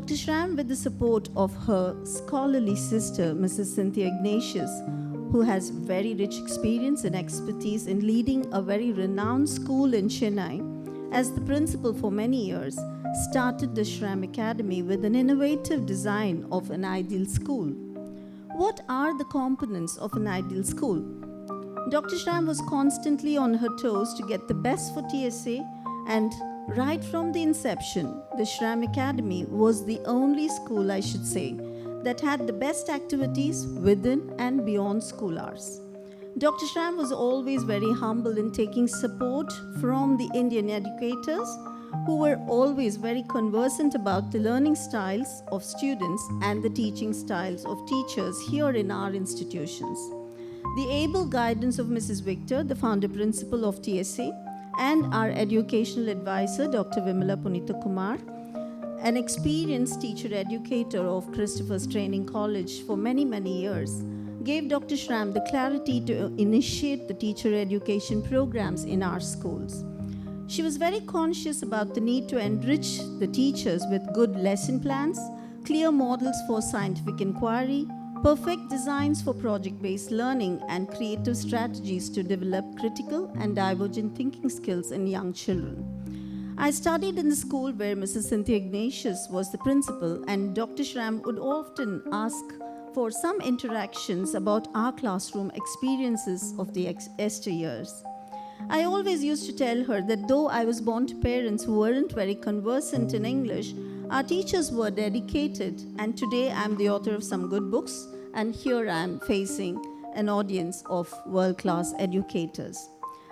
Dr. Schram, with the support of her scholarly sister, Mrs. Cynthia Ignatius, who has very rich experience and expertise in leading a very renowned school in Chennai, as the principal for many years, started the Schram Academy with an innovative design of an ideal school. What are the components of an ideal school? Dr. Schram was constantly on her toes to get the best for TSA, and right from the inception, the Schram Academy was the only school, I should say, that had the best activities within and beyond school hours. Dr. Schram was always very humble in taking support from the Indian educators, who were always very conversant about the learning styles of students and the teaching styles of teachers here in our institutions. The able guidance of Mrs. Victor, the founder principal of TSA, and our educational advisor, Dr. Vimala Punita Kumar, an experienced teacher educator of Christopher's Training College for many, many years, gave Dr. Schram the clarity to initiate the teacher education programs in our schools. She was very conscious about the need to enrich the teachers with good lesson plans, clear models for scientific inquiry, perfect designs for project-based learning, and creative strategies to develop critical and divergent thinking skills in young children. I studied in the school where Mrs. Cynthia Ignatius was the principal, and Dr. Schram would often ask for some interactions about our classroom experiences of the yesteryears. I always used to tell her that though I was born to parents who weren't very conversant in English, our teachers were dedicated, and today I'm the author of some good books, and here I'm facing an audience of world-class educators.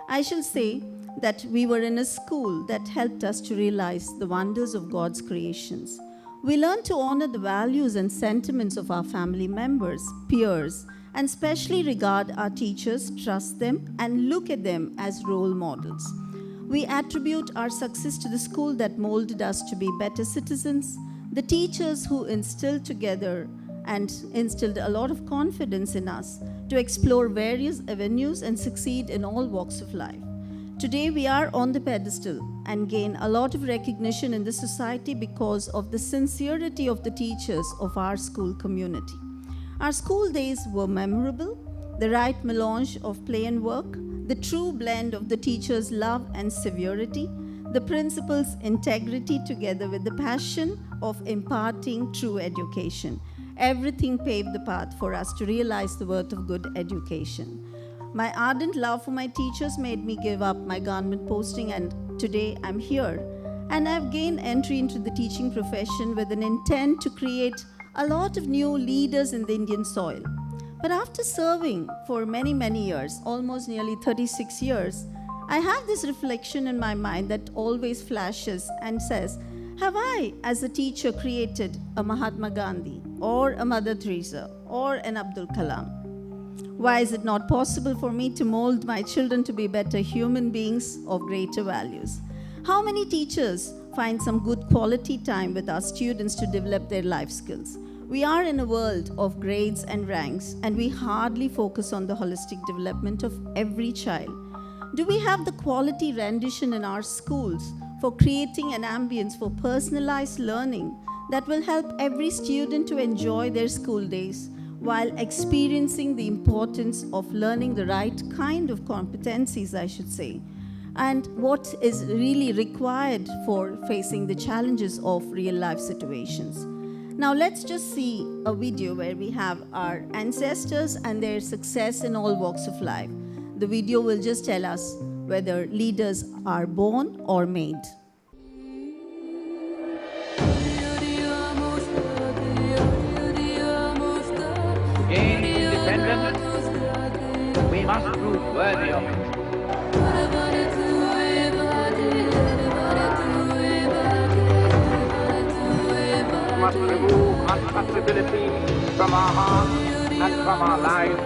I shall say that we were in a school that helped us to realize the wonders of God's creations. We learned to honor the values and sentiments of our family members, peers, and especially regard our teachers, trust them, and look at them as role models. We attribute our success to the school that molded us to be better citizens, the teachers who instilled together and instilled a lot of confidence in us to explore various avenues and succeed in all walks of life. Today we are on the pedestal and gain a lot of recognition in the society because of the sincerity of the teachers of our school community. Our school days were memorable, the right melange of play and work, the true blend of the teacher's love and severity, the principal's integrity together with the passion of imparting true education. Everything paved the path for us to realize the worth of good education. My ardent love for my teachers made me give up my government posting, and today I'm here. And I've gained entry into the teaching profession with an intent to create a lot of new leaders in the Indian soil. But after serving for many, many years, almost nearly 36 years, I have this reflection in my mind that always flashes and says, have I, as a teacher, created a Mahatma Gandhi or a Mother Teresa or an Abdul Kalam? Why is it not possible for me to mold my children to be better human beings of greater values? How many teachers find some good quality time with our students to develop their life skills? We are in a world of grades and ranks, and we hardly focus on the holistic development of every child. Do we have the quality rendition in our schools for creating an ambience for personalized learning that will help every student to enjoy their school days while experiencing the importance of learning the right kind of competencies, I should say, and what is really required for facing the challenges of real-life situations? Now let's just see a video where we have our ancestors and their success in all walks of life. The video will just tell us whether leaders are born or made. To gain independence, we must prove worthy of it. We must remove untouchability from our hearts and from our lives.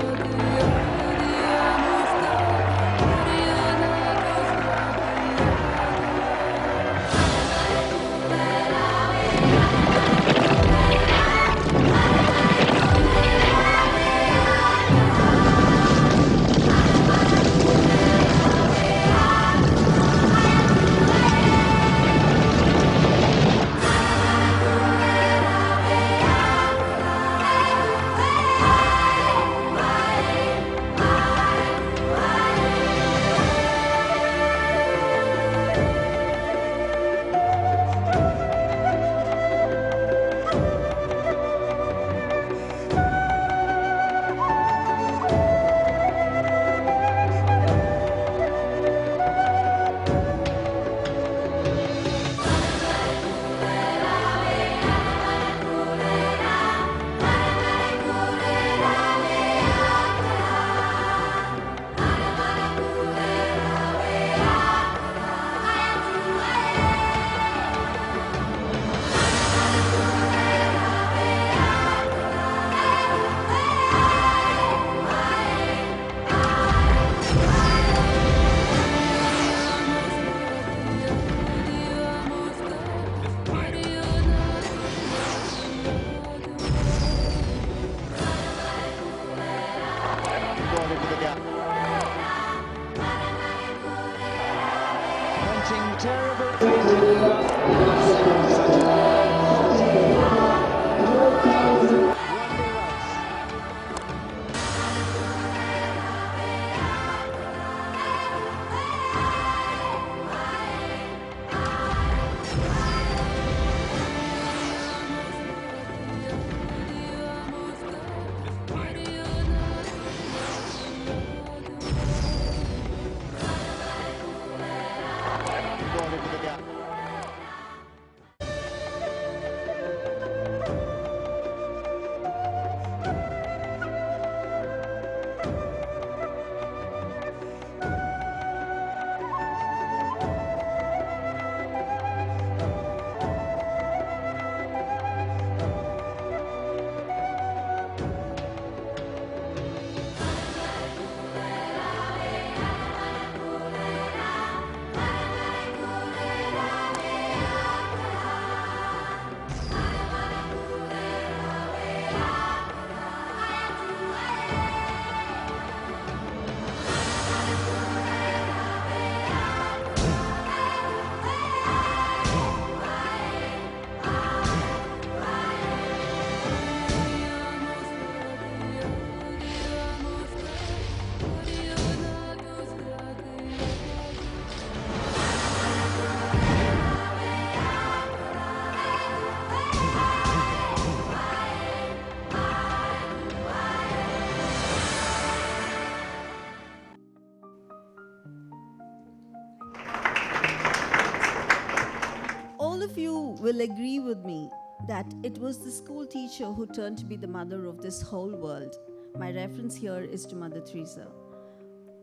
will agree with me that it was the school teacher who turned to be the mother of this whole world. My reference here is to Mother Teresa.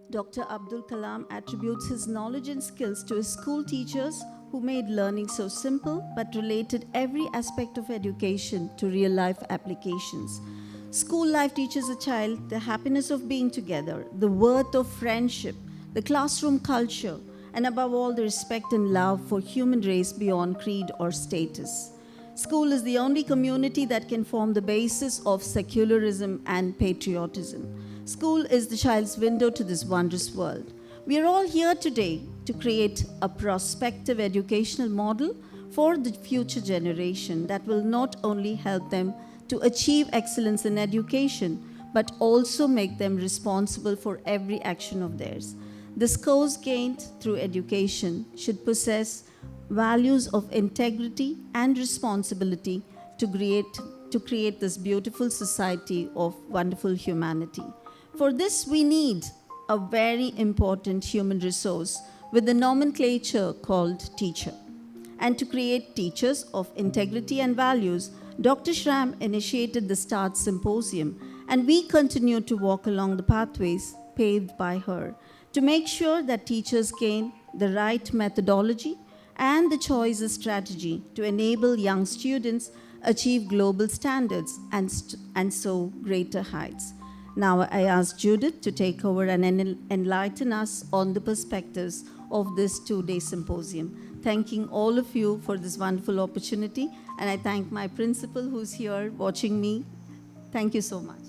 Dr. Abdul Kalam attributes his knowledge and skills to his school teachers who made learning so simple but related every aspect of education to real-life applications. School life teaches a child the happiness of being together, the worth of friendship, the classroom culture, and above all, the respect and love for human race beyond creed or status. School is the only community that can form the basis of secularism and patriotism. School is the child's window to this wondrous world. We are all here today to create a prospective educational model for the future generation that will not only help them to achieve excellence in education, but also make them responsible for every action of theirs. The scores gained through education should possess values of integrity and responsibility to create this beautiful society of wonderful humanity. For this, we need a very important human resource with the nomenclature called teacher. And to create teachers of integrity and values, Dr. Schram initiated the START Symposium, and we continue to walk along the pathways paved by her to make sure that teachers gain the right methodology and the choices strategy to enable young students achieve global standards and so greater heights. Now I ask Judith to take over and enlighten us on the perspectives of this two-day symposium. Thanking all of you for this wonderful opportunity, and I thank my principal who's here watching me. Thank you so much.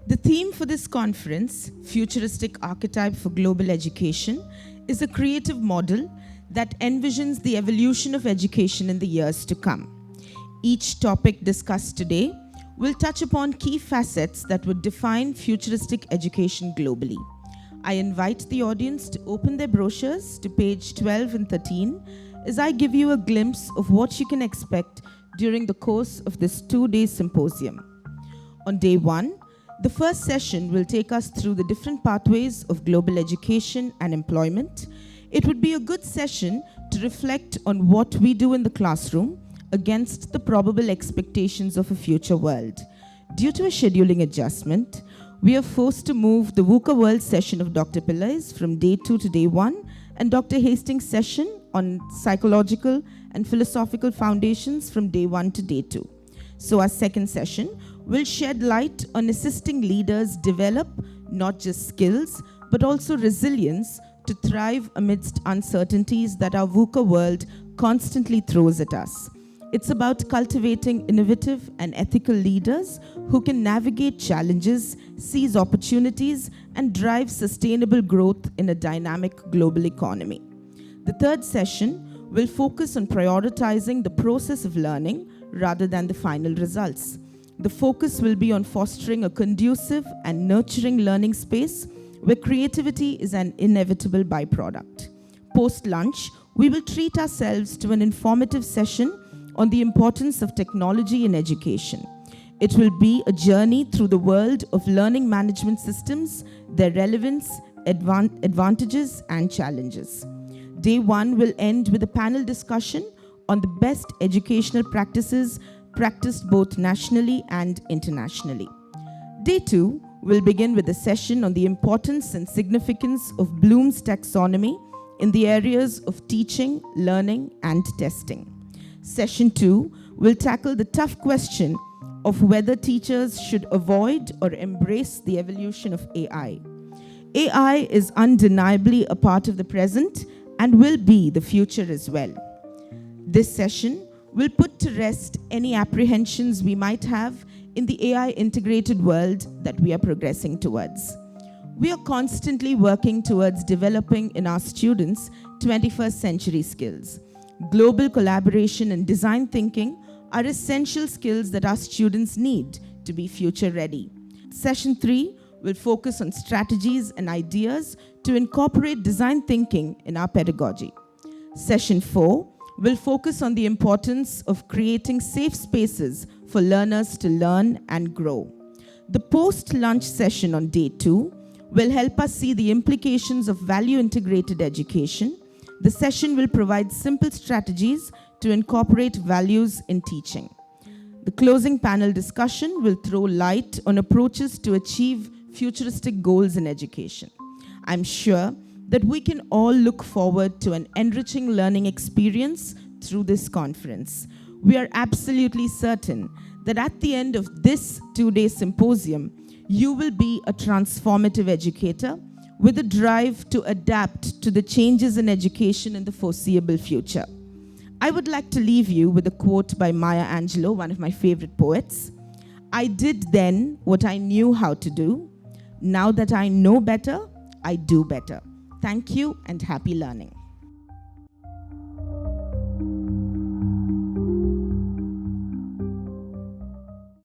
The theme for this conference, Futuristic Archetype for Global Education, is a creative model that envisions the evolution of education in the years to come. Each topic discussed today will touch upon key facets that would define futuristic education globally. I invite the audience to open their brochures to page 12 and 13 as I give you a glimpse of what you can expect during the course of this two-day symposium. On day 1, the first session will take us through the different pathways of global education and employment. It would be a good session to reflect on what we do in the classroom against the probable expectations of a future world. Due to a scheduling adjustment, we are forced to move the VUCA World session of Dr. Pillai's from day 2 to day 1 and Dr. Hastings' session on psychological and philosophical foundations from day 1 to day 2. So our second session will shed light on assisting leaders develop not just skills, but also resilience to thrive amidst uncertainties that our VUCA world constantly throws at us. It's about cultivating innovative and ethical leaders who can navigate challenges, seize opportunities, and drive sustainable growth in a dynamic global economy. The third session will focus on prioritizing the process of learning rather than the final results. The focus will be on fostering a conducive and nurturing learning space where creativity is an inevitable byproduct. Post-lunch, we will treat ourselves to an informative session on the importance of technology in education. It will be a journey through the world of learning management systems, their relevance, advantages, and challenges. Day 1 will end with a panel discussion on the best educational practices practiced both nationally and internationally. Day 2 will begin with a session on the importance and significance of Bloom's taxonomy in the areas of teaching, learning, and testing. Session 2 will tackle the tough question of whether teachers should avoid or embrace the evolution of AI. AI is undeniably a part of the present and will be the future as well. This session will put to rest any apprehensions we might have in the AI-integrated world that we are progressing towards. We are constantly working towards developing in our students 21st century skills. Global collaboration and design thinking are essential skills that our students need to be future ready. Session 3 will focus on strategies and ideas to incorporate design thinking in our pedagogy. Session 4 will focus on the importance of creating safe spaces for learners to learn and grow. The post-lunch session on day 2 will help us see the implications of value-integrated education. The session will provide simple strategies to incorporate values in teaching. The closing panel discussion will throw light on approaches to achieve futuristic goals in education. I'm sure that we can all look forward to an enriching learning experience through this conference. We are absolutely certain that at the end of this 2-day symposium, you will be a transformative educator with a drive to adapt to the changes in education in the foreseeable future. I would like to leave you with a quote by Maya Angelou, one of my favorite poets. "I did then what I knew how to do. Now that I know better, I do better." Thank you and happy learning.